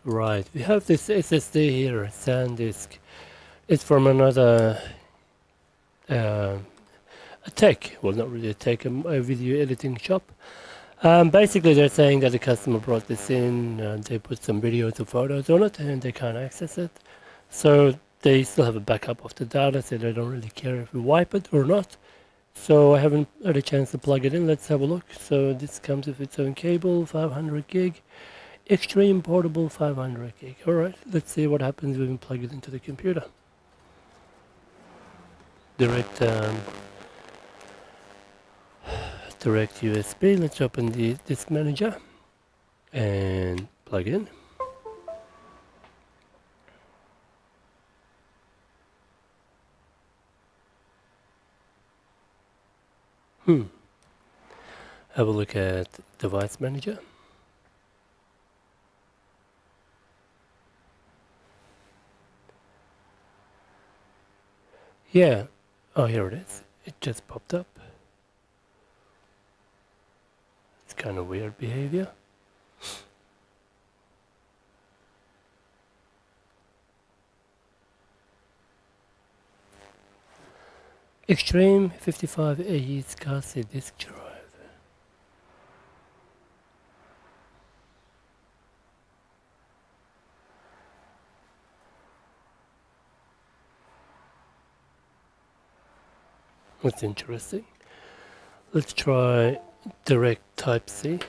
Right, we have this SSD here, SanDisk. It's from another uh, a tech, well not really a tech, a video editing shop. Basically they're saying that the customer brought this in and they put some videos or photos on it and they can't access it. So they still have a backup of the data, so they don't really care if we wipe it or not. So I haven't had a chance to plug it in. Let's have a look. So this comes with its own cable, 500 gig. Extreme Portable 500 gig. Alright, let's see what happens when we plug it into the computer. Direct direct USB. Let's open the disk manager and plug in. Have a look at device manager. Yeah. Oh, here it is. It just popped up. It's kind of weird behavior. Extreme 55 AE SCSI disk drive. That's interesting. Let's try direct type C.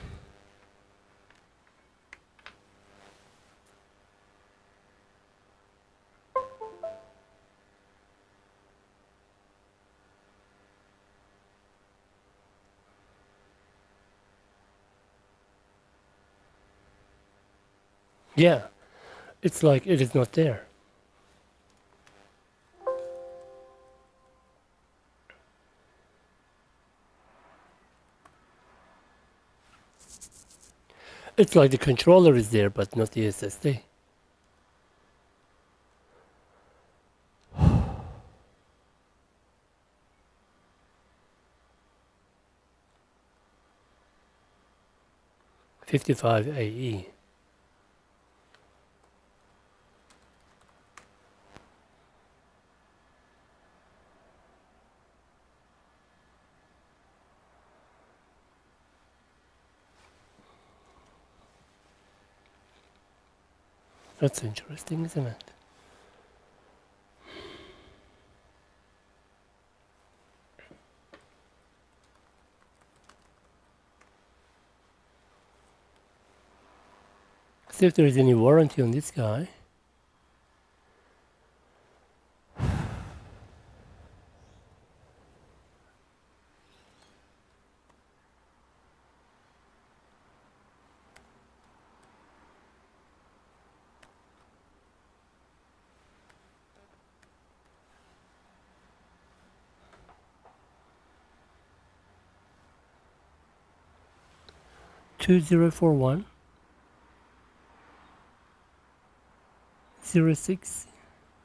Yeah, it's like it is not there. It's like the controller is there, but not the SSD. '55 AE. That's interesting, isn't it? See if there is any warranty on this guy. Two zero four one 06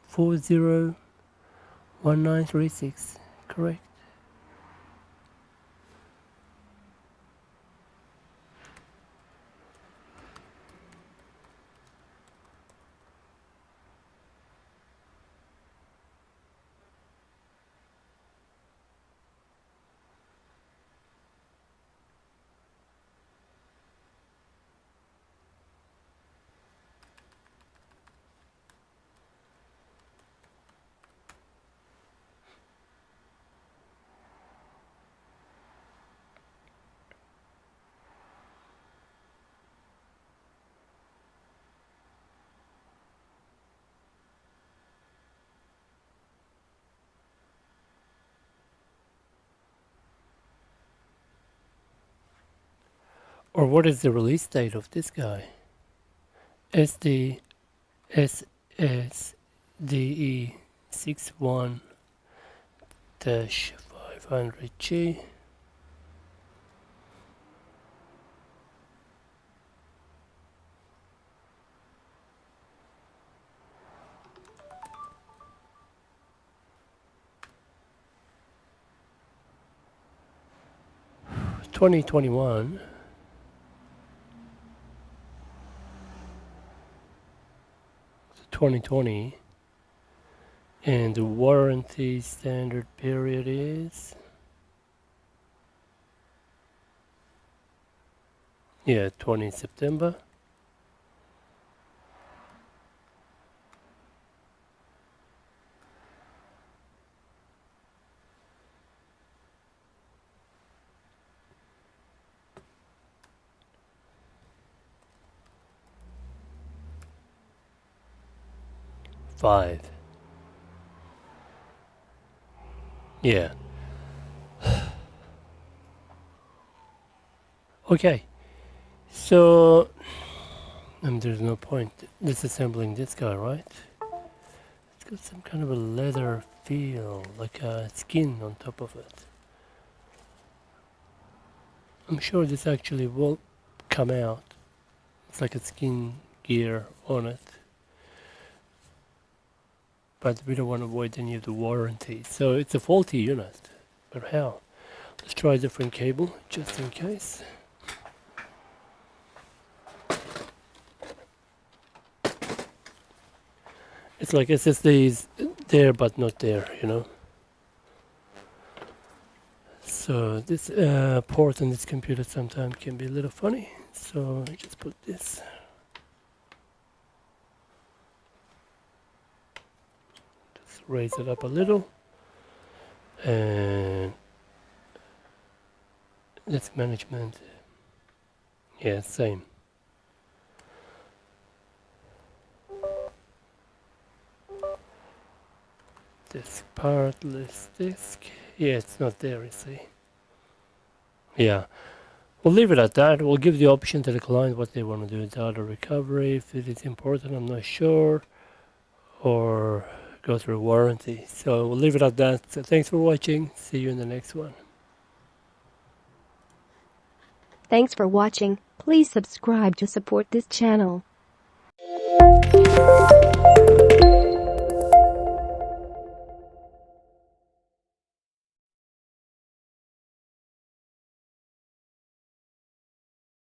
40 1936. Correct. Or what is the release date of this guy? SD SSDE 61-500G. $2021. 2020, and the warranty standard period is 20 September. Five. Yeah. Okay. So, there's no point disassembling this guy, right? It's got some kind of a leather feel, like a skin on top of it. I'm sure this actually will come out. It's like a skin gear on it. But we don't want to avoid any of the warranty. So it's a faulty unit. But how? Let's try a different cable, just in case. It's like SSD is there but not there, you know. So this port on this computer sometimes can be a little funny. So I just put this. Just raise it up a little. And disk management. Yeah, same. Disk partless disk. Yeah, it's not there, you see. Yeah. We'll leave it at that. We'll give the option to the client what they want to do. Data recovery, if it is important, I'm not sure. Or go through warranty. So we'll leave it at that. So thanks for watching. See you in the next one. Thanks for watching. Please subscribe to support this channel.